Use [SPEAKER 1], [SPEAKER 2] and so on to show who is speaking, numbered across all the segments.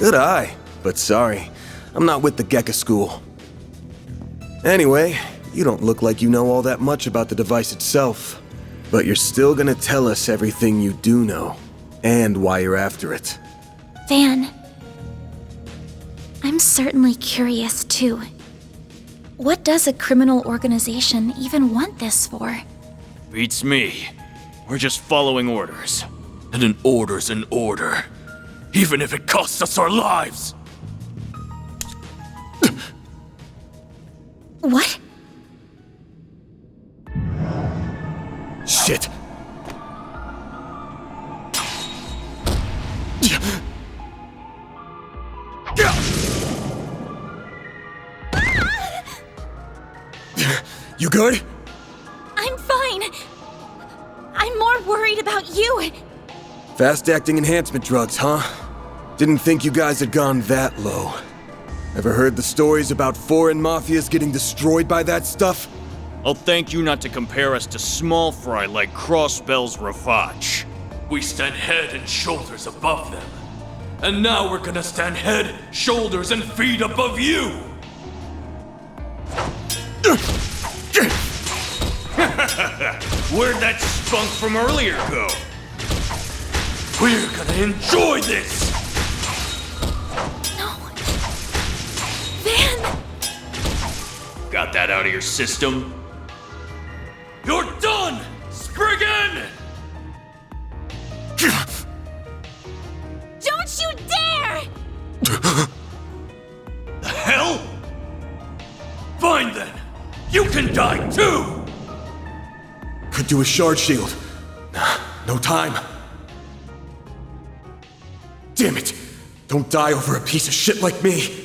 [SPEAKER 1] Good eye, but sorry, I'm not with the Gekka school. Anyway, you don't look like you know all that much about the device itself, but you're still gonna tell us everything you do know, and why you're after it.
[SPEAKER 2] Van, I'm certainly curious too. What does a criminal organization even want this for?
[SPEAKER 3] Beats me. We're just following orders. And an order's an order. Even if it costs us our lives!
[SPEAKER 2] What?
[SPEAKER 1] Shit! You good?
[SPEAKER 2] I'm fine. I'm more worried about you.
[SPEAKER 1] Fast-acting enhancement drugs, huh? Didn't think you guys had gone that low. Ever heard the stories about foreign mafias getting destroyed by that stuff?
[SPEAKER 3] I'll thank you not to compare us to small fry like Crossbell's Rafach. We stand head and shoulders above them. And now we're gonna stand head, shoulders, and feet above you! Where'd that spunk from earlier go? We're gonna enjoy this!
[SPEAKER 2] No. Van!
[SPEAKER 3] Got that out of your system? You're done, Spriggan!
[SPEAKER 2] Don't you dare!
[SPEAKER 3] The hell? Fine then! You can die too!
[SPEAKER 1] Could do a shard shield. No time. Damn it! Don't die over a piece of shit like me!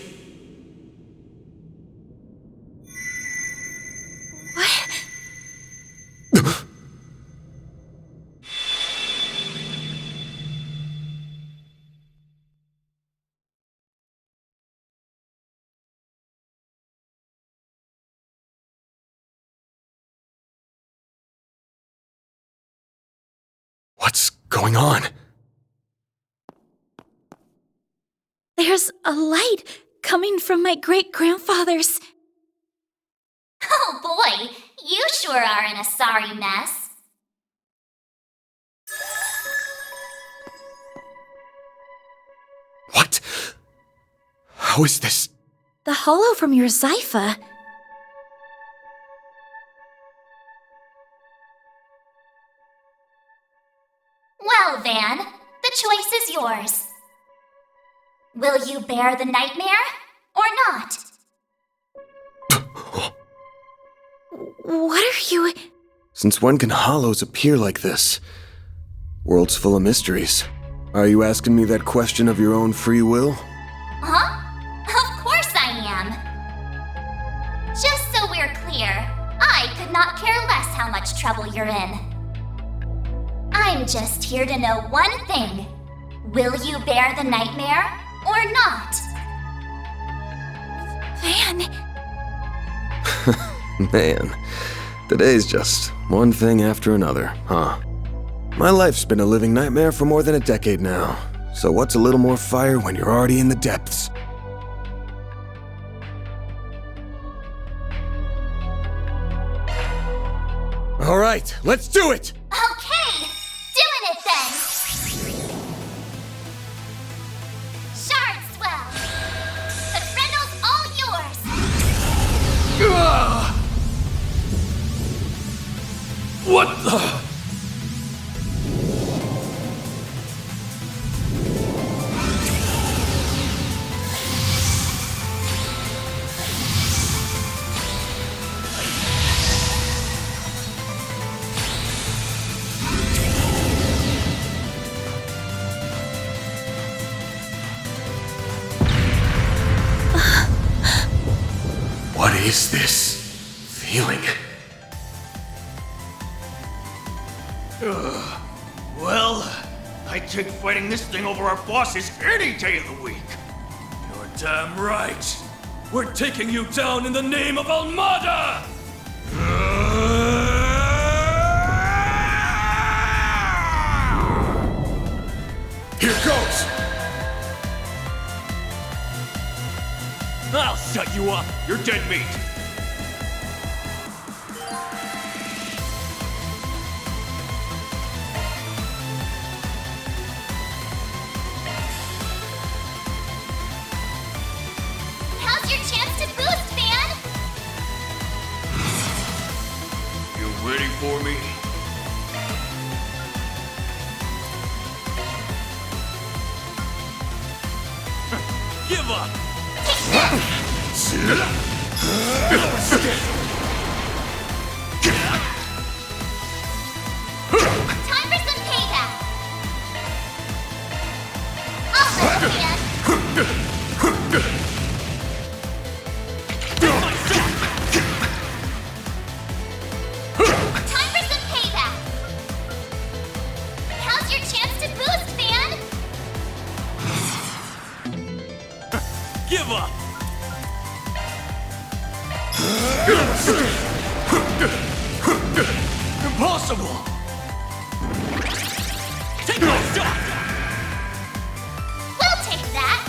[SPEAKER 1] What's going on?
[SPEAKER 2] There's a light coming from my great-grandfather's.
[SPEAKER 4] Oh boy, you sure are in a sorry mess.
[SPEAKER 1] What? How is this?
[SPEAKER 2] The hollow from your Zypha.
[SPEAKER 4] Well, Van, the choice is yours. Will you bear the nightmare or not?
[SPEAKER 2] What are you...
[SPEAKER 1] Since when can hollows appear like this? World's full of mysteries. Are you asking me that question of your own free will?
[SPEAKER 4] Huh? Of course I am. Just so we're clear, I could not care less how much trouble you're in. I'm just here to know one thing. Will you bear the nightmare or not?
[SPEAKER 2] Van...
[SPEAKER 1] Man, today's just one thing after another, huh? My life's been a living nightmare for more than a decade now, so what's a little more fire when you're already in the depths? All right, let's do it!
[SPEAKER 4] Okay, doing it then. Shard swell. The Brindle's all yours.
[SPEAKER 3] What the?
[SPEAKER 1] What is this feeling?
[SPEAKER 3] Well, I'd take fighting this thing over our bosses any day of the week. You're damn right. We're taking you down in the name of Almada!
[SPEAKER 1] Here goes!
[SPEAKER 3] dead meat!
[SPEAKER 4] How's your chance to boost, Fan?
[SPEAKER 3] You ready for me? Give up!
[SPEAKER 4] Time for some payback. All right, Fan. Time for some payback. How's your chance to boost, Fan?
[SPEAKER 3] Give up! Impossible! Take my shot!
[SPEAKER 4] We'll take that.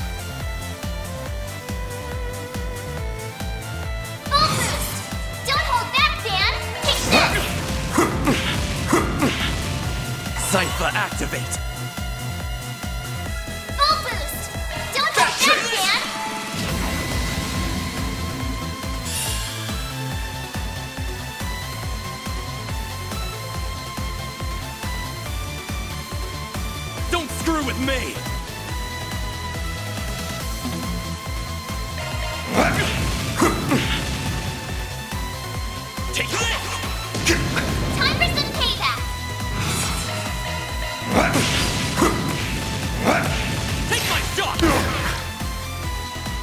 [SPEAKER 4] Full boost. Don't hold back, Fan. Take this.
[SPEAKER 3] Cypher activate!
[SPEAKER 4] Full boost. Don't hold back, Fan.
[SPEAKER 3] Don't screw with me! Take this!
[SPEAKER 4] Time for some payback.
[SPEAKER 3] Take my shot!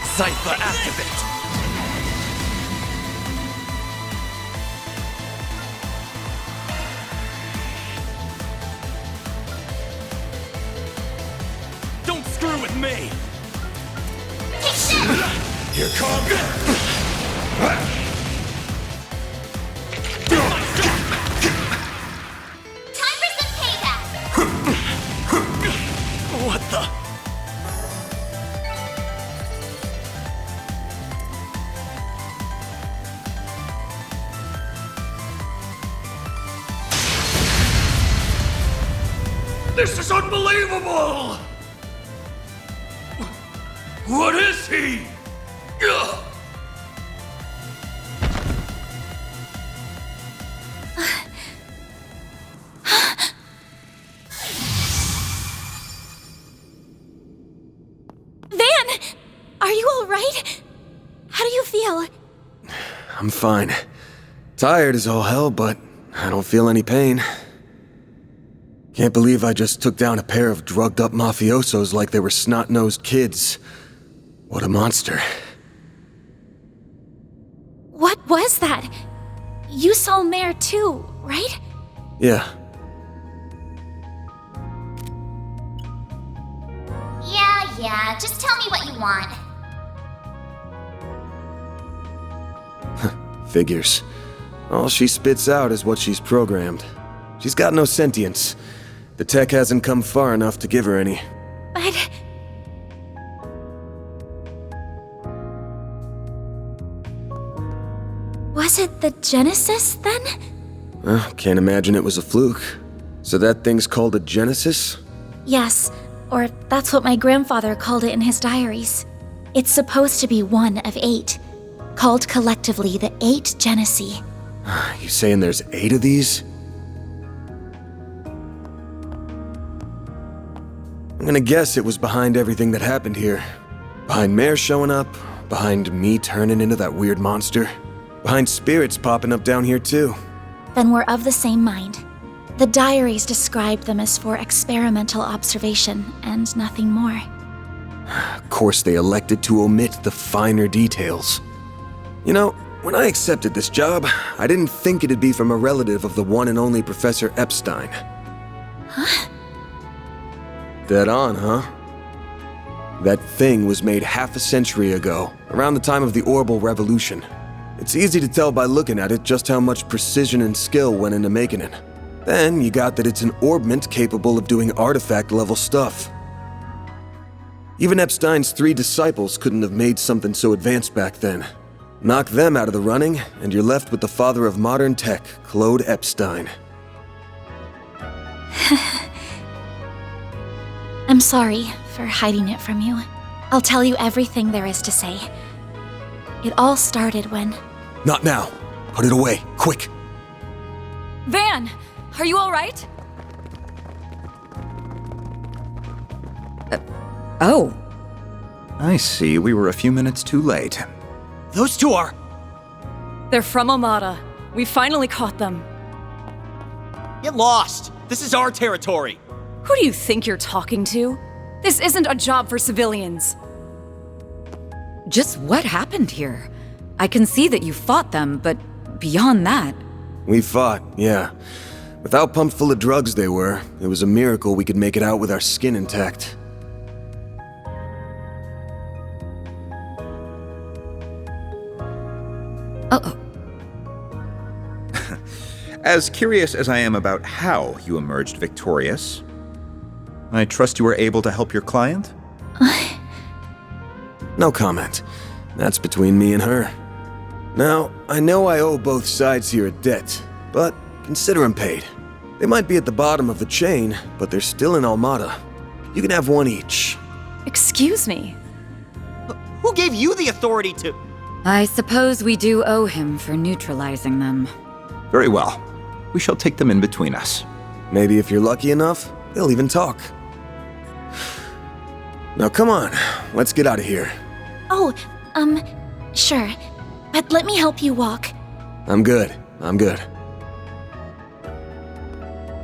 [SPEAKER 3] Cypher activate! Don't screw with me!
[SPEAKER 4] Take this.
[SPEAKER 3] Here comes!
[SPEAKER 4] Time for some payback.
[SPEAKER 3] What the? This is unbelievable! What is he? Ugh.
[SPEAKER 2] Van! Are you alright? How do you feel?
[SPEAKER 1] I'm fine. Tired as all hell, but I don't feel any pain. Can't believe I just took down a pair of drugged-up mafiosos like they were snot-nosed kids. What a monster.
[SPEAKER 2] What was that? You saw Mare too, right?
[SPEAKER 1] Yeah,
[SPEAKER 4] Yeah, just tell me what you want.
[SPEAKER 1] figures. All she spits out is what she's programmed. She's got no sentience. The tech hasn't come far enough to give her any.
[SPEAKER 2] But... was it the Genesis, then?
[SPEAKER 1] Can't imagine it was a fluke. So that thing's called a Genesis?
[SPEAKER 2] Yes, or that's what my grandfather called it in his diaries. It's supposed to be one of 8, called collectively the 8 Genesi.
[SPEAKER 1] You saying there's 8 of these? I'm gonna guess it was behind everything that happened here. Behind Mare showing up, behind me turning into that weird monster, behind spirits popping up down here too.
[SPEAKER 2] Then we're of the same mind. The diaries described them as for experimental observation and nothing more.
[SPEAKER 1] Of course they elected to omit the finer details. You know, when I accepted this job, I didn't think it'd be from a relative of the one and only Professor Epstein.
[SPEAKER 2] Huh?
[SPEAKER 1] Dead on, huh? That thing was made half a century ago, around the time of the Orbital Revolution. It's easy to tell by looking at it just how much precision and skill went into making it. Then you got that it's an orbment capable of doing artifact-level stuff. Even Epstein's 3 disciples couldn't have made something so advanced back then. Knock them out of the running, and you're left with the father of modern tech, Claude Epstein.
[SPEAKER 2] I'm sorry for hiding it from you. I'll tell you everything there is to say. It all started when...
[SPEAKER 1] Not now. Put it away, quick.
[SPEAKER 5] Van, are you all right?
[SPEAKER 6] Oh. I see, we were a few minutes too late.
[SPEAKER 7] Those two are...
[SPEAKER 5] They're from Amada. We finally caught them.
[SPEAKER 7] Get lost! This is our territory!
[SPEAKER 5] Who do you think you're talking to? This isn't a job for civilians.
[SPEAKER 6] Just what happened here? I can see that you fought them, but beyond that...
[SPEAKER 1] We fought, yeah. With how pumped full of drugs they were, it was a miracle we could make it out with our skin intact.
[SPEAKER 6] Uh-oh.
[SPEAKER 8] As curious as I am about how you emerged victorious, I trust you were able to help your client?
[SPEAKER 1] No comment. That's between me and her. Now, I know I owe both sides here a debt, but consider them paid. They might be at the bottom of the chain, but they're still in Almada. You can have one each.
[SPEAKER 5] Excuse me.
[SPEAKER 7] Who gave you the authority to...
[SPEAKER 6] I suppose we do owe him for neutralizing them.
[SPEAKER 8] Very well. We shall take them in between us.
[SPEAKER 1] Maybe if you're lucky enough, they'll even talk. Now come on, let's get out of here.
[SPEAKER 2] Oh, sure. But let me help you walk.
[SPEAKER 1] I'm good.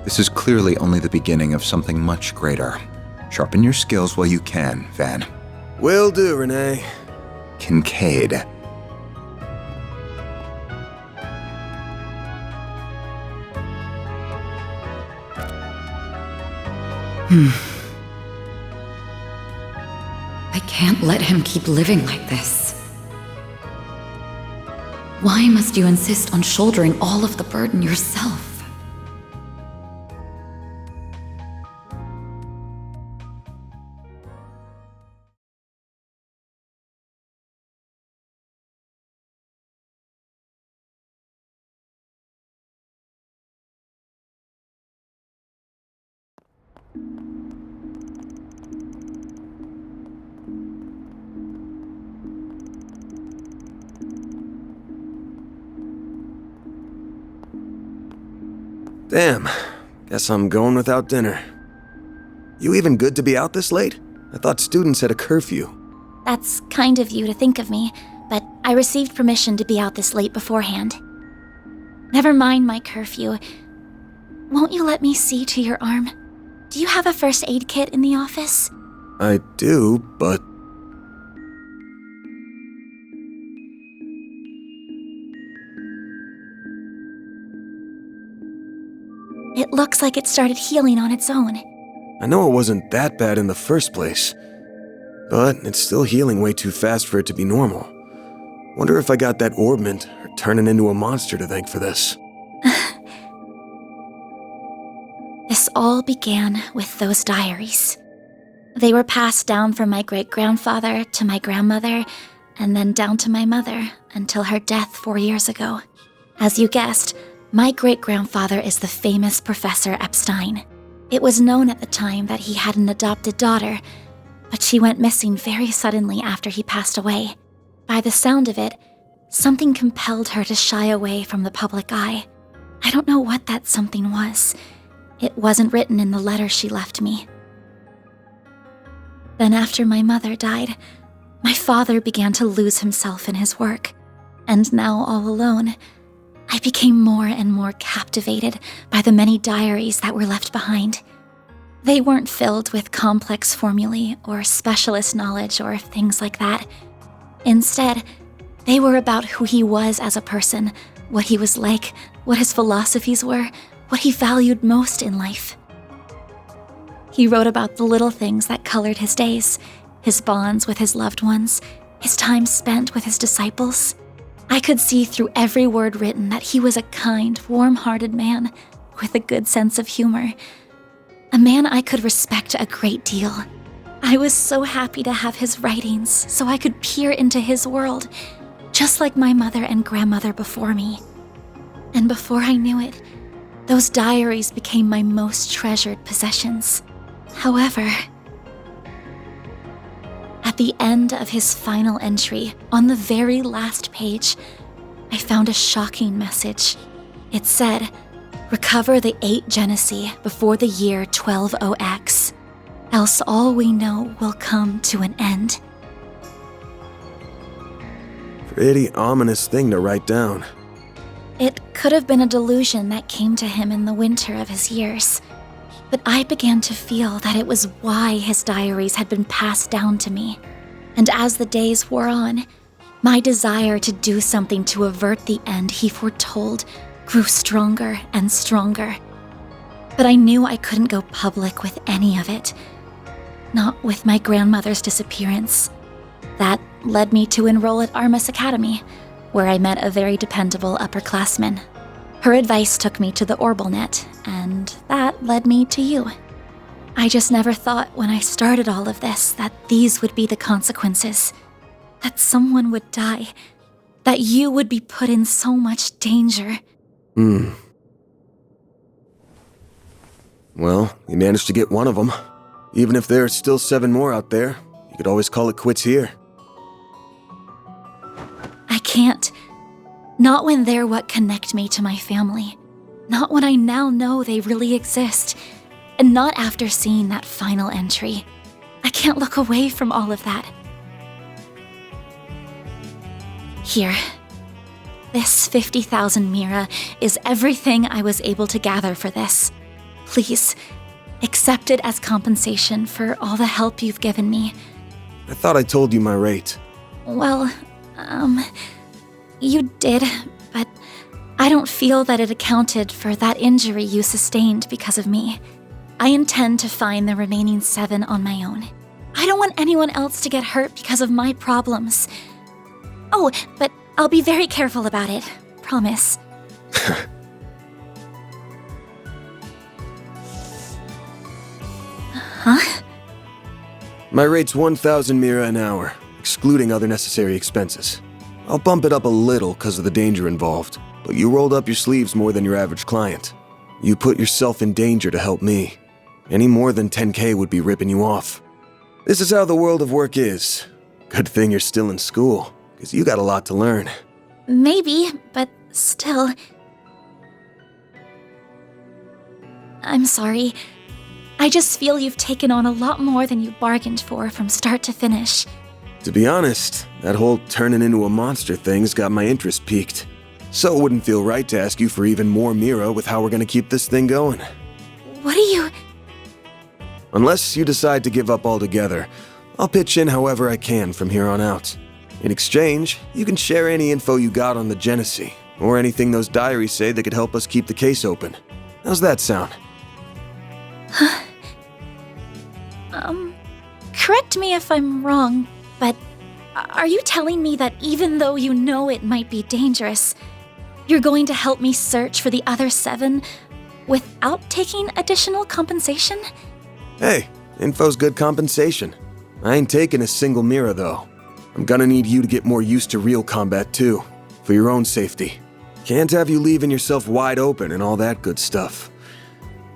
[SPEAKER 8] This is clearly only the beginning of something much greater. Sharpen your skills while you can, Van.
[SPEAKER 1] Will do, Renee.
[SPEAKER 8] Kincaid.
[SPEAKER 6] I can't let him keep living like this. Why must you insist on shouldering all of the burden yourself?
[SPEAKER 1] Damn, guess I'm going without dinner. You even good to be out this late? I thought students had a curfew.
[SPEAKER 2] That's kind of you to think of me, but I received permission to be out this late beforehand. Never mind my curfew. Won't you let me see to your arm? Do you have a first aid kit in the office?
[SPEAKER 1] I do, but...
[SPEAKER 2] It looks like it started healing on its own.
[SPEAKER 1] I know it wasn't that bad in the first place, but it's still healing way too fast for it to be normal. Wonder if I got that orbment or turning into a monster to thank for this.
[SPEAKER 2] This all began with those diaries. They were passed down from my great-grandfather to my grandmother, and then down to my mother until her death 4 years ago. As you guessed, my great-grandfather is the famous Professor Epstein. It was known at the time that he had an adopted daughter, but she went missing very suddenly after he passed away. By the sound of it, something compelled her to shy away from the public eye. I don't know what that something was. It wasn't written in the letter she left me. Then after my mother died, my father began to lose himself in his work. And now all alone, I became more and more captivated by the many diaries that were left behind. They weren't filled with complex formulae or specialist knowledge or things like that. Instead, they were about who he was as a person, what he was like, what his philosophies were, what he valued most in life. He wrote about the little things that colored his days, his bonds with his loved ones, his time spent with his disciples. I could see through every word written that he was a kind, warm-hearted man with a good sense of humor. A man I could respect a great deal. I was so happy to have his writings so I could peer into his world, just like my mother and grandmother before me. And before I knew it, those diaries became my most treasured possessions. However, at the end of his final entry, on the very last page, I found a shocking message. It said, "Recover the 8 Genesee before the year 120X, else all we know will come to an end."
[SPEAKER 1] Pretty ominous thing to write down.
[SPEAKER 2] It could have been a delusion that came to him in the winter of his years, but I began to feel that it was why his diaries had been passed down to me. And as the days wore on, my desire to do something to avert the end he foretold grew stronger and stronger. But I knew I couldn't go public with any of it. Not with my grandmother's disappearance. That led me to enroll at Armus Academy, where I met a very dependable upperclassman. Her advice took me to the Orbalnet, and that led me to you. I just never thought when I started all of this that these would be the consequences. That someone would die. That you would be put in so much danger.
[SPEAKER 1] Well, you managed to get one of them. Even if there are still 7 more out there, you could always call it quits here.
[SPEAKER 2] I can't. Not when they're what connect me to my family. Not when I now know they really exist. And not after seeing that final entry. I can't look away from all of that. Here. This 50,000 Mira is everything I was able to gather for this. Please, accept it as compensation for all the help you've given me.
[SPEAKER 1] I thought I told you my rate.
[SPEAKER 2] Well, you did, but I don't feel that it accounted for that injury you sustained because of me. I intend to find the remaining 7 on my own. I don't want anyone else to get hurt because of my problems. Oh, but I'll be very careful about it. Promise. Huh?
[SPEAKER 1] My rate's 1,000 Mira an hour, excluding other necessary expenses. I'll bump it up a little because of the danger involved, but you rolled up your sleeves more than your average client. You put yourself in danger to help me. Any more than 10K would be ripping you off. This is how the world of work is. Good thing you're still in school, because you got a lot to learn.
[SPEAKER 2] Maybe, but still. I'm sorry. I just feel you've taken on a lot more than you bargained for from start to finish.
[SPEAKER 1] To be honest, that whole turning into a monster thing's got my interest piqued. So it wouldn't feel right to ask you for even more Mira with how we're gonna keep this thing going.
[SPEAKER 2] What do you...
[SPEAKER 1] Unless you decide to give up altogether, I'll pitch in however I can from here on out. In exchange, you can share any info you got on the Genesee, or anything those diaries say that could help us keep the case open. How's that sound?
[SPEAKER 2] Correct me if I'm wrong, but are you telling me that even though you know it might be dangerous, you're going to help me search for the other 7 without taking additional compensation?
[SPEAKER 1] Hey, info's good compensation. I ain't taking a single Mira, though. I'm gonna need you to get more used to real combat, too, for your own safety. Can't have you leaving yourself wide open and all that good stuff.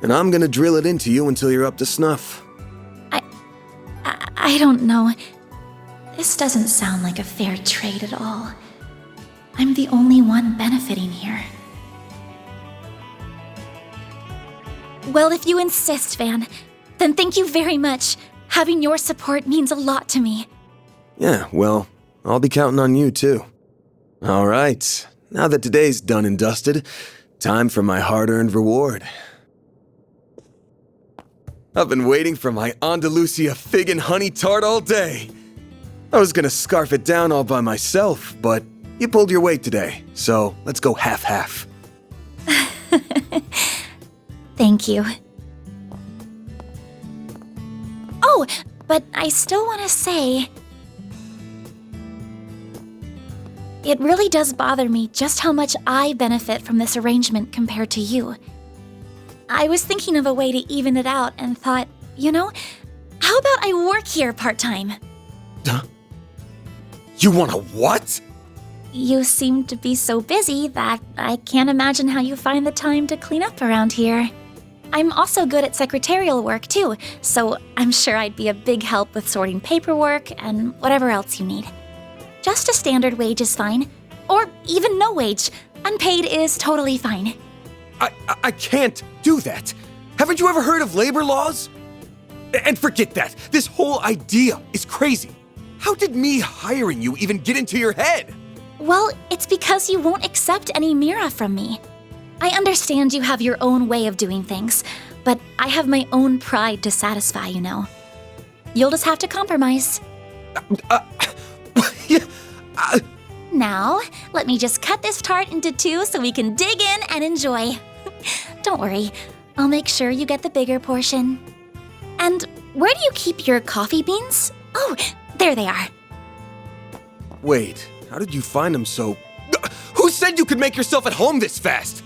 [SPEAKER 1] And I'm gonna drill it into you until you're up to snuff.
[SPEAKER 2] I don't know. This doesn't sound like a fair trade at all. I'm the only one benefiting here. Well, if you insist, Van, then thank you very much. Having your support means a lot to me.
[SPEAKER 1] Yeah, well, I'll be counting on you, too. All right, now that today's done and dusted, time for my hard-earned reward. I've been waiting for my Andalusia fig and honey tart all day. I was gonna scarf it down all by myself, but you pulled your weight today, so let's go half-half.
[SPEAKER 2] Thank you. Oh, but I still want to say... It really does bother me just how much I benefit from this arrangement compared to you. I was thinking of a way to even it out and thought, you know, how about I work here part-time?
[SPEAKER 1] You want a what?
[SPEAKER 2] You seem to be so busy that I can't imagine how you find the time to clean up around here. I'm also good at secretarial work too, so I'm sure I'd be a big help with sorting paperwork and whatever else you need. Just a standard wage is fine, or even no wage. Unpaid is totally fine.
[SPEAKER 1] I can't do that. Haven't you ever heard of labor laws? And forget that. This whole idea is crazy. How did me hiring you even get into your head?
[SPEAKER 2] Well, it's because you won't accept any mira from me. I understand you have your own way of doing things, but I have my own pride to satisfy, you know. You'll just have to compromise. Now, let me just cut this tart into two so we can dig in and enjoy. Don't worry, I'll make sure you get the bigger portion. And where do you keep your coffee beans? Oh, there they are.
[SPEAKER 1] Wait, how did you find them so... Who said you could make yourself at home this fast?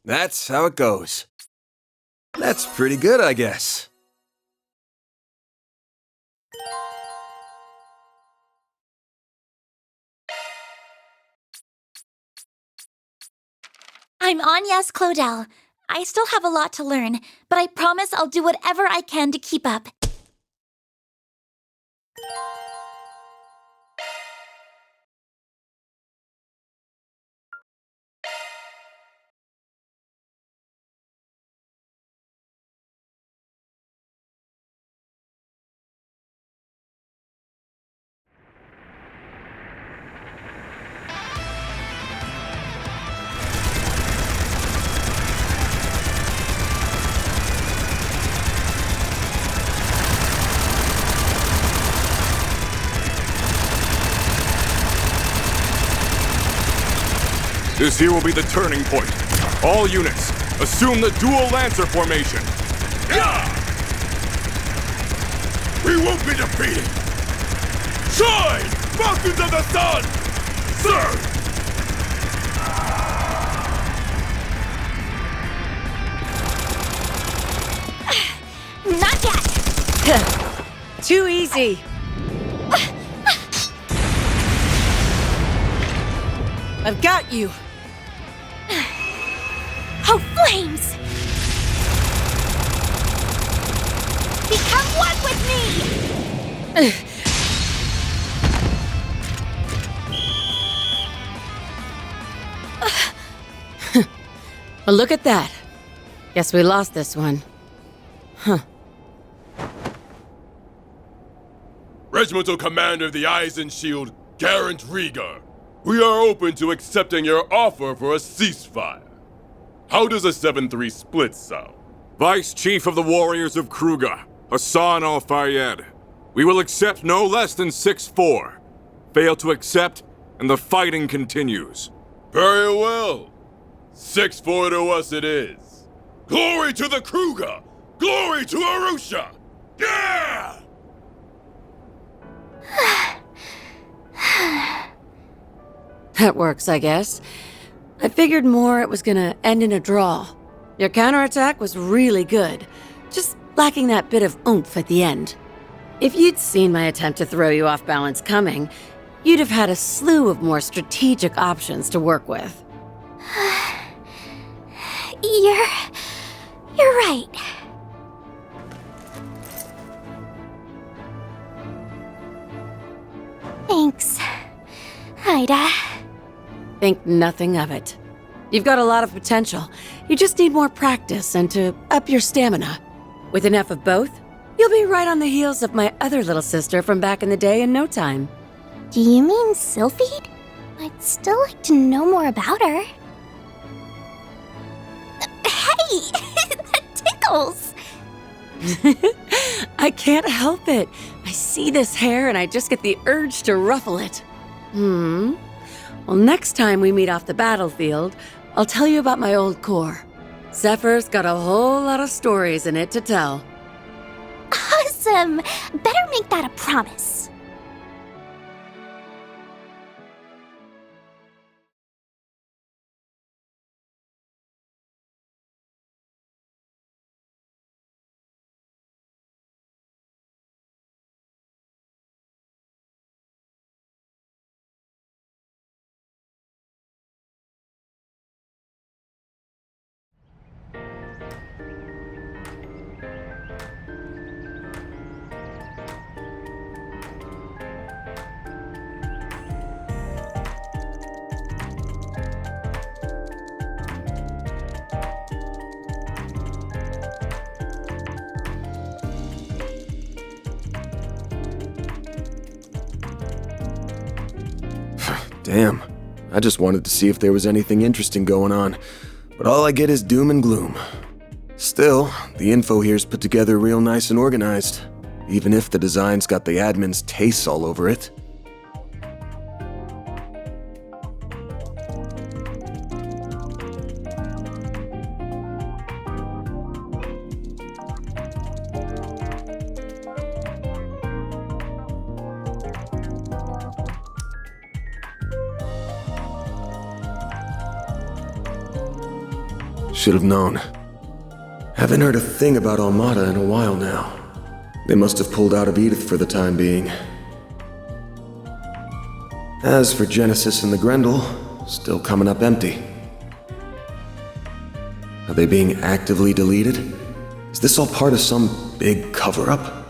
[SPEAKER 1] That's how it goes. That's pretty good, I guess.
[SPEAKER 2] I'm Agnes Claudel. I still have a lot to learn, but I promise I'll do whatever I can to keep up.
[SPEAKER 9] This here will be the turning point. All units, assume the dual lancer formation. Yeah! We won't be defeated! Shine! Falcons of the Sun! Sir!
[SPEAKER 2] Not yet!
[SPEAKER 5] Too easy. I've got you.
[SPEAKER 2] Oh, flames! Become one with me!
[SPEAKER 10] Well, look at that. Guess we lost this one. Huh.
[SPEAKER 9] Regimental Commander of the Eisenshield, Garant Rieger. We are open to accepting your offer for a ceasefire. How does a 7-3 split sound?
[SPEAKER 11] Vice Chief of the Warriors of Kruger, Hassan Al-Fayed. We will accept no less than 6-4. Fail to accept, and the fighting continues.
[SPEAKER 9] Very well. 6-4 to us it is. Glory to the Kruger! Glory to Arusha! Yeah!
[SPEAKER 10] That works, I guess. I figured more it was gonna end in a draw. Your counterattack was really good, just lacking that bit of oomph at the end. If you'd seen my attempt to throw you off balance coming, you'd have had a slew of more strategic options to work with.
[SPEAKER 2] You're right. Thanks, Ida.
[SPEAKER 10] Think nothing of it. You've got a lot of potential. You just need more practice and to up your stamina. With enough of both, you'll be right on the heels of my other little sister from back in the day in no time.
[SPEAKER 4] Do you mean Sylphide? I'd still like to know more about her. Hey! That tickles!
[SPEAKER 10] I can't help it. I see this hair and I just get the urge to ruffle it. Well, next time we meet off the battlefield, I'll tell you about my old corps. Zephyr's got a whole lot of stories in it to tell.
[SPEAKER 4] Awesome! Better make that a promise.
[SPEAKER 1] Damn. I just wanted to see if there was anything interesting going on, but all I get is doom and gloom. Still, the info here's put together real nice and organized, even if the design's got the admin's tastes all over it. Should have known. Haven't heard a thing about Almada in a while now. They must have pulled out of Edith for the time being. As for Genesis and the Grendel, still coming up empty. Are they being actively deleted? Is this all part of some big cover-up?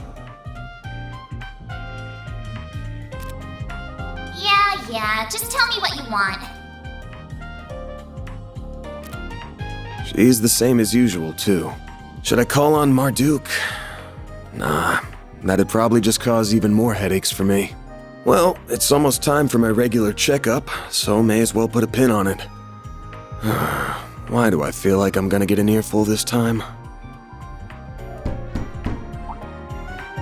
[SPEAKER 4] Yeah, just tell me what you want.
[SPEAKER 1] She's the same as usual, too. Should I call on Marduk? Nah, that'd probably just cause even more headaches for me. Well, it's almost time for my regular checkup, so may as well put a pin on it. Why do I feel like I'm gonna get an earful this time?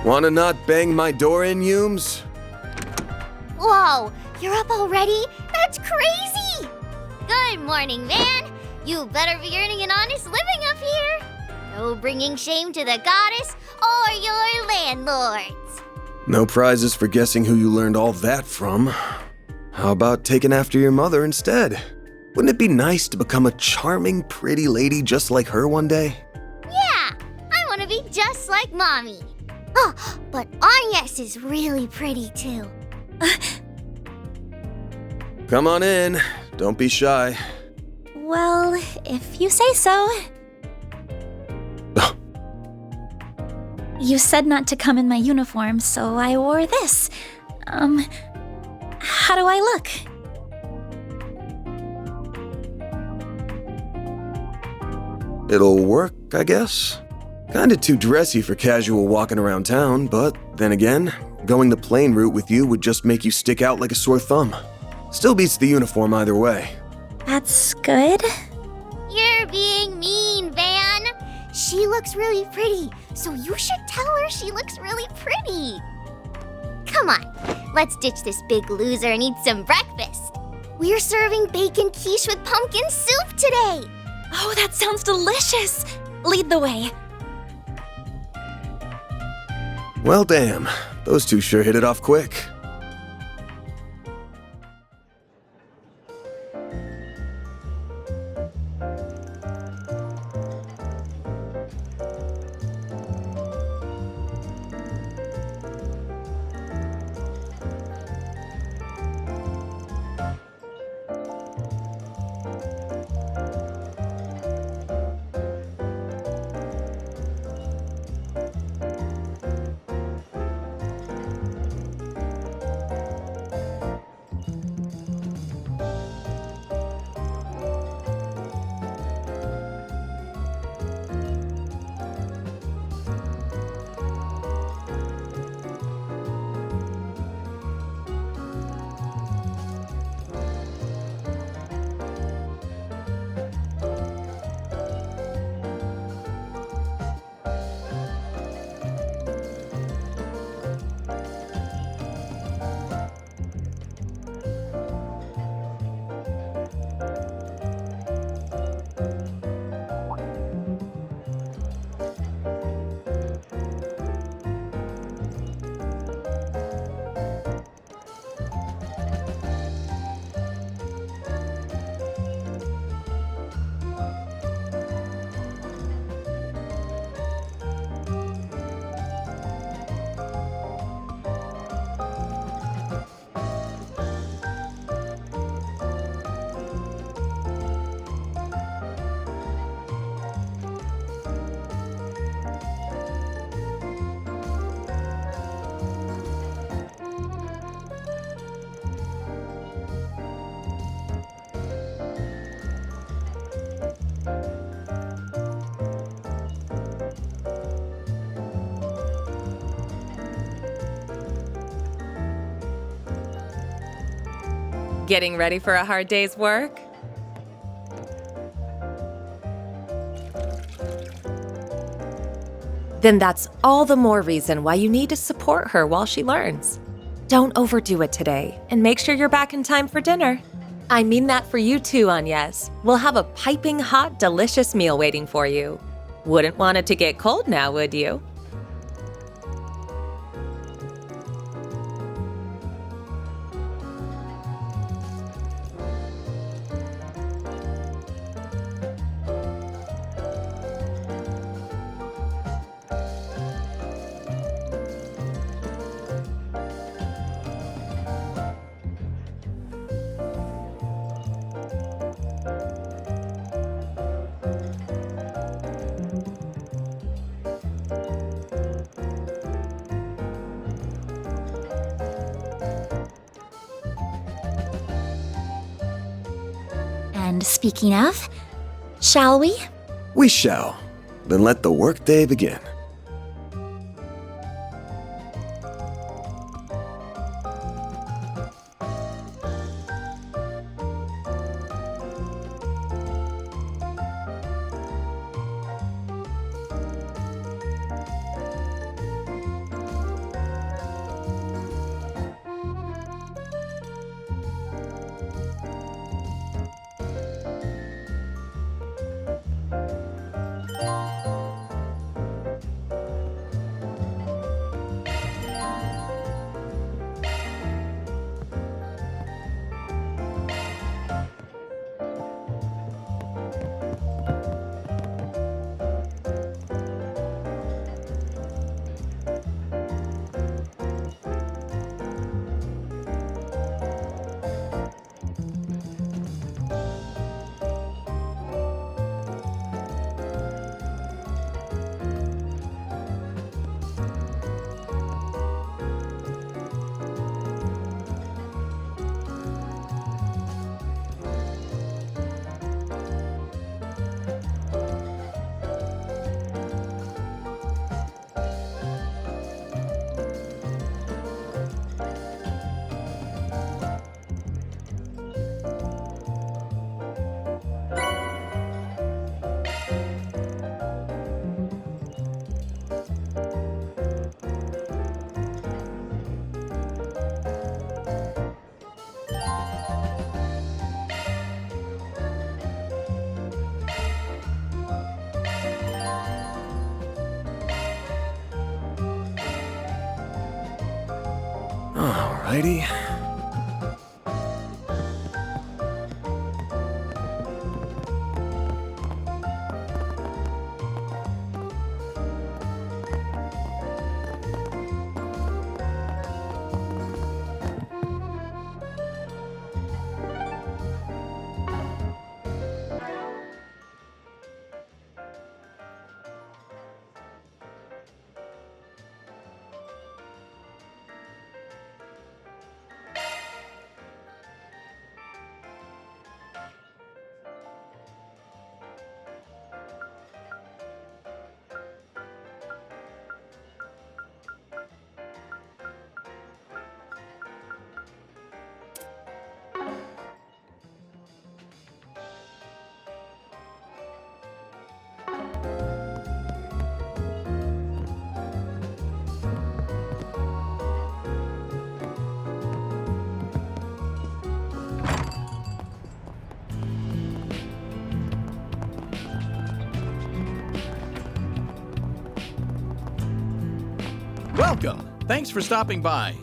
[SPEAKER 1] Wanna not bang my door in, Humes?
[SPEAKER 4] Whoa, you're up already? That's crazy! Good morning, man. You better be earning an honest living up here. No bringing shame to the goddess or your landlords.
[SPEAKER 1] No prizes for guessing who you learned all that from. How about taking after your mother instead? Wouldn't it be nice to become a charming, pretty lady just like her one day?
[SPEAKER 4] Yeah, I want to be just like Mommy. Oh, but Agnes is really pretty too.
[SPEAKER 1] Come on in. Don't be shy.
[SPEAKER 2] Well, if you say so. You said not to come in my uniform, so I wore this. How do I look?
[SPEAKER 1] It'll work, I guess. Kinda too dressy for casual walking around town, but then again, going the plain route with you would just make you stick out like a sore thumb. Still beats the uniform either way.
[SPEAKER 4] That's good. You're being mean, Van. She looks really pretty, so you should tell her she looks really pretty. Come on, let's ditch this big loser and eat some breakfast. We're serving bacon quiche with pumpkin soup today.
[SPEAKER 2] Oh, that sounds delicious! Lead the way.
[SPEAKER 1] Well, damn. Those two sure hit it off quick.
[SPEAKER 12] Getting ready for a hard day's work? Then that's all the more reason why you need to support her while she learns. Don't overdo it today, and make sure you're back in time for dinner. I mean that for you too, Agnes. We'll have a piping hot, delicious meal waiting for you. Wouldn't want it to get cold now, would you?
[SPEAKER 2] And speaking of, shall we?
[SPEAKER 1] We shall. Then let the workday begin. Alrighty.
[SPEAKER 13] Welcome! Thanks for stopping by.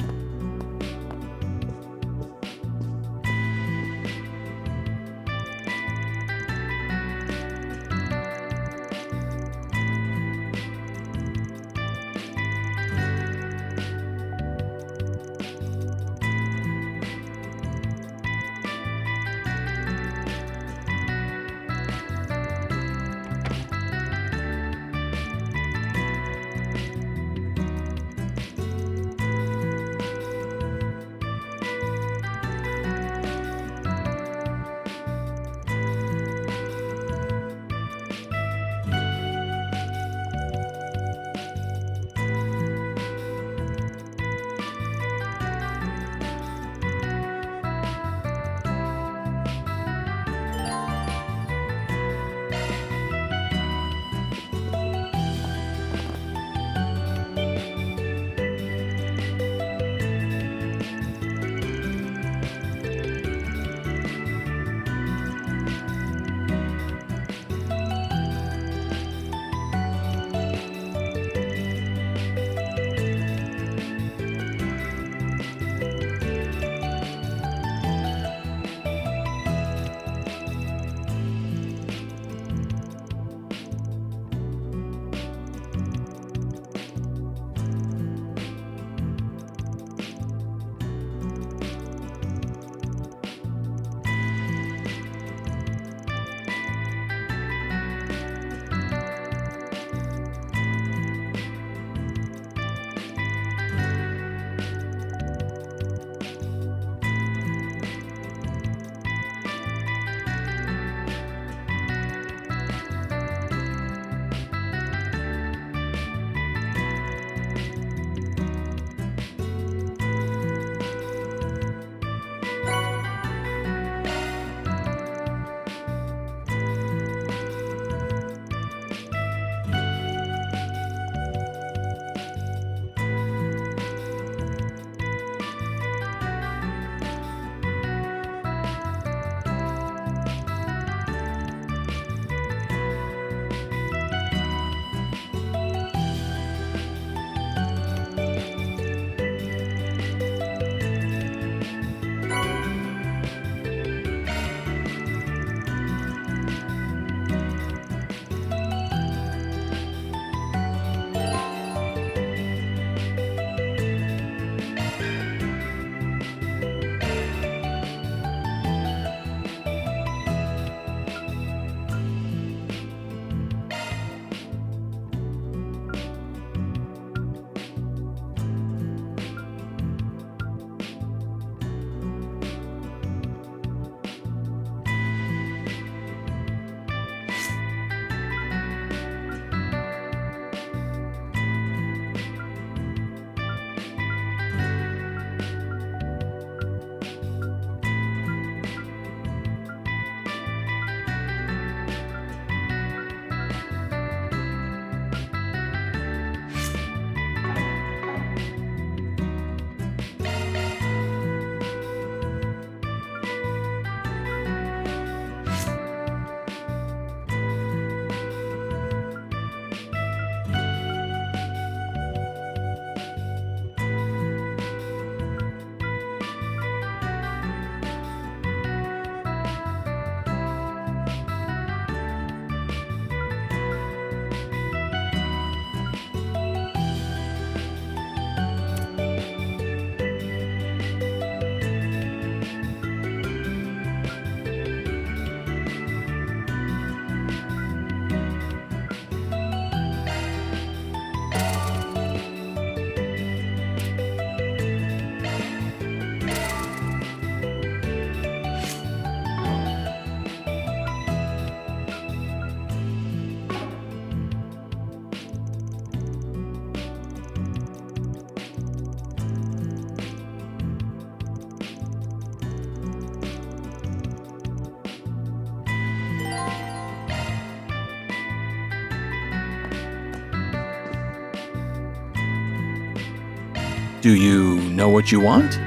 [SPEAKER 13] Do you know what you want?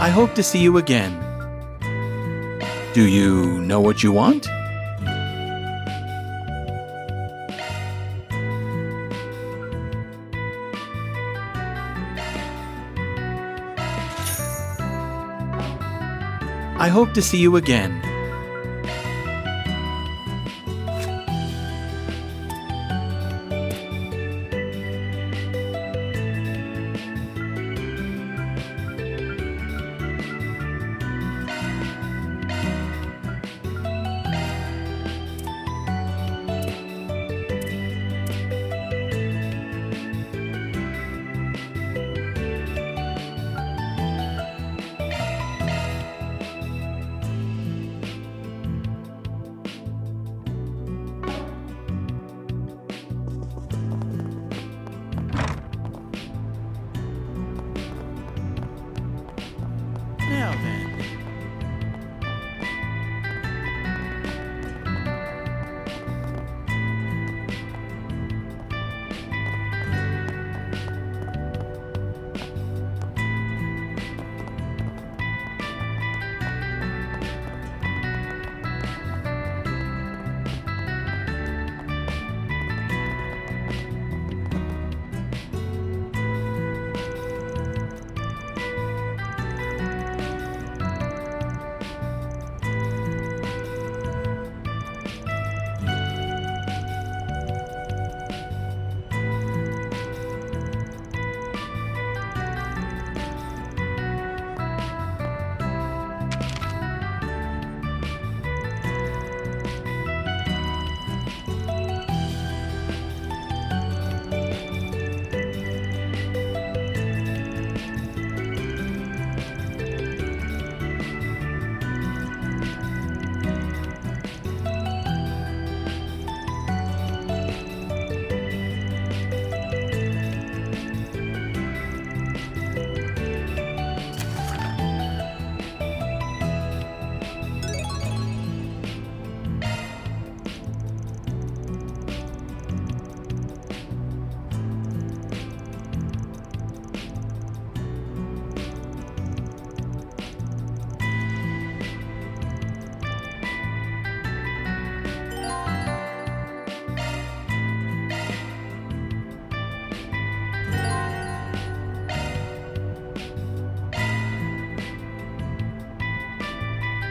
[SPEAKER 13] I hope to see you again. Do you know what you want? I hope to see you again. Now then.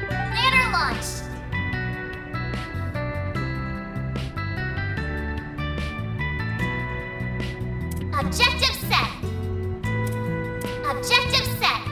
[SPEAKER 4] Banner launched. Objective set. Objective set.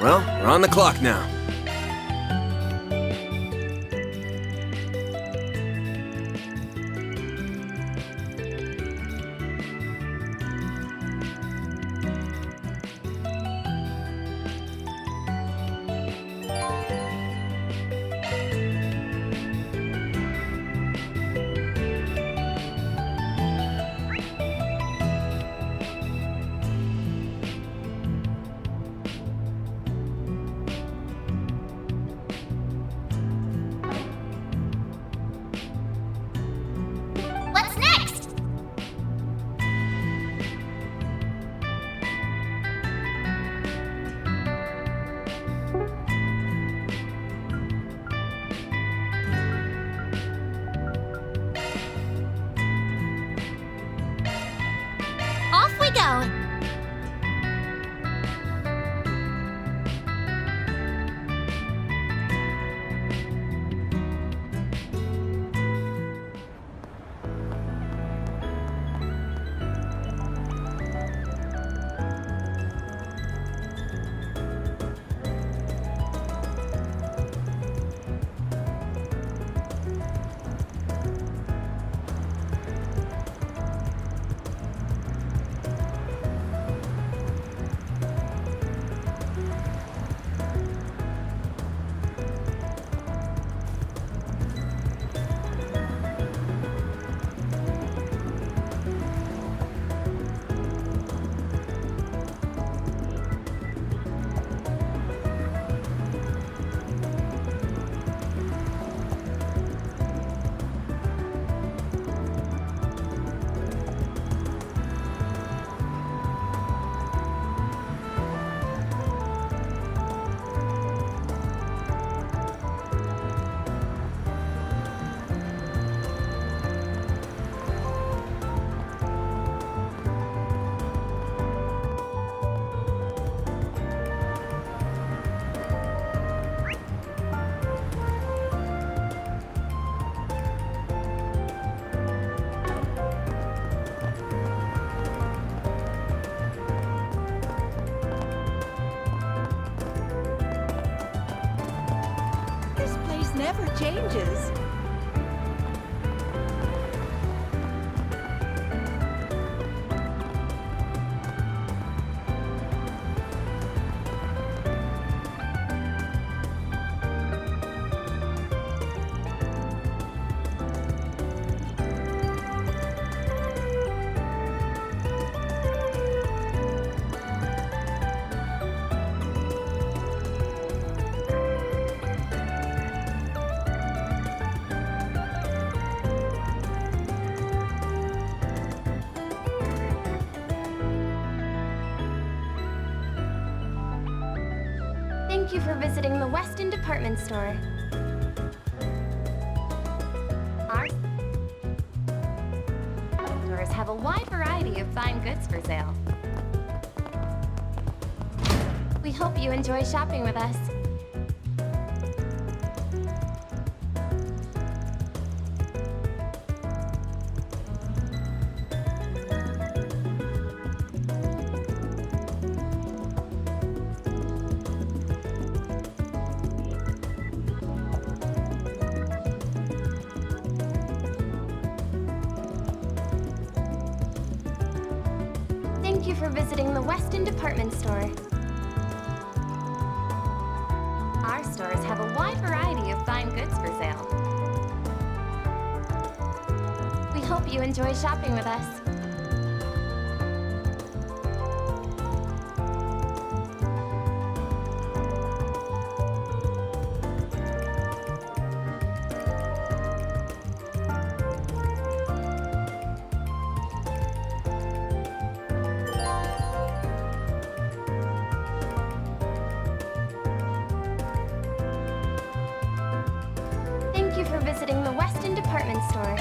[SPEAKER 1] Well, we're on the clock now.
[SPEAKER 4] What's next? Off we go.
[SPEAKER 14] This place never changes.
[SPEAKER 4] Thank you for visiting the Weston Department Store. Our stores have a wide variety of fine goods for sale. We hope you enjoy shopping with us. Thank you for visiting the Weston Department Store. Our stores have a wide variety of fine goods for sale. We hope you enjoy shopping with us. Thank you for visiting the Weston Department Store.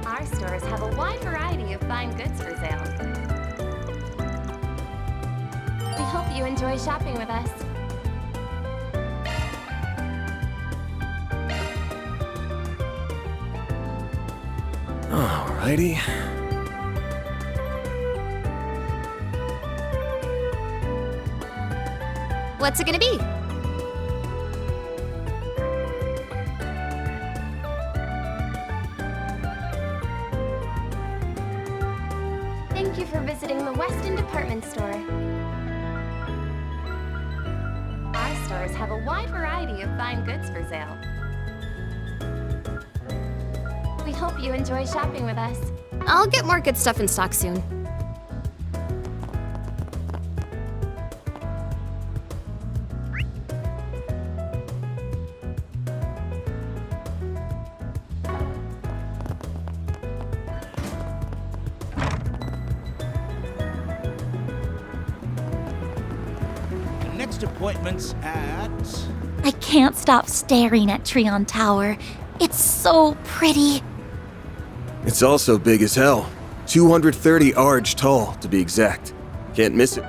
[SPEAKER 4] Our stores have a wide variety of fine goods for sale. We hope you enjoy shopping with us.
[SPEAKER 1] Alrighty.
[SPEAKER 15] What's it gonna be?
[SPEAKER 16] Thank you for visiting the Weston Department Store. Our stores have a wide variety of fine goods for sale. We hope you enjoy shopping with us.
[SPEAKER 15] I'll get more good stuff in stock soon.
[SPEAKER 17] Next appointment's at...
[SPEAKER 2] I can't stop staring at Treon Tower. It's so pretty.
[SPEAKER 1] It's also big as hell. 230 arj tall, to be exact. Can't miss it.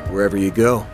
[SPEAKER 1] Wherever you go,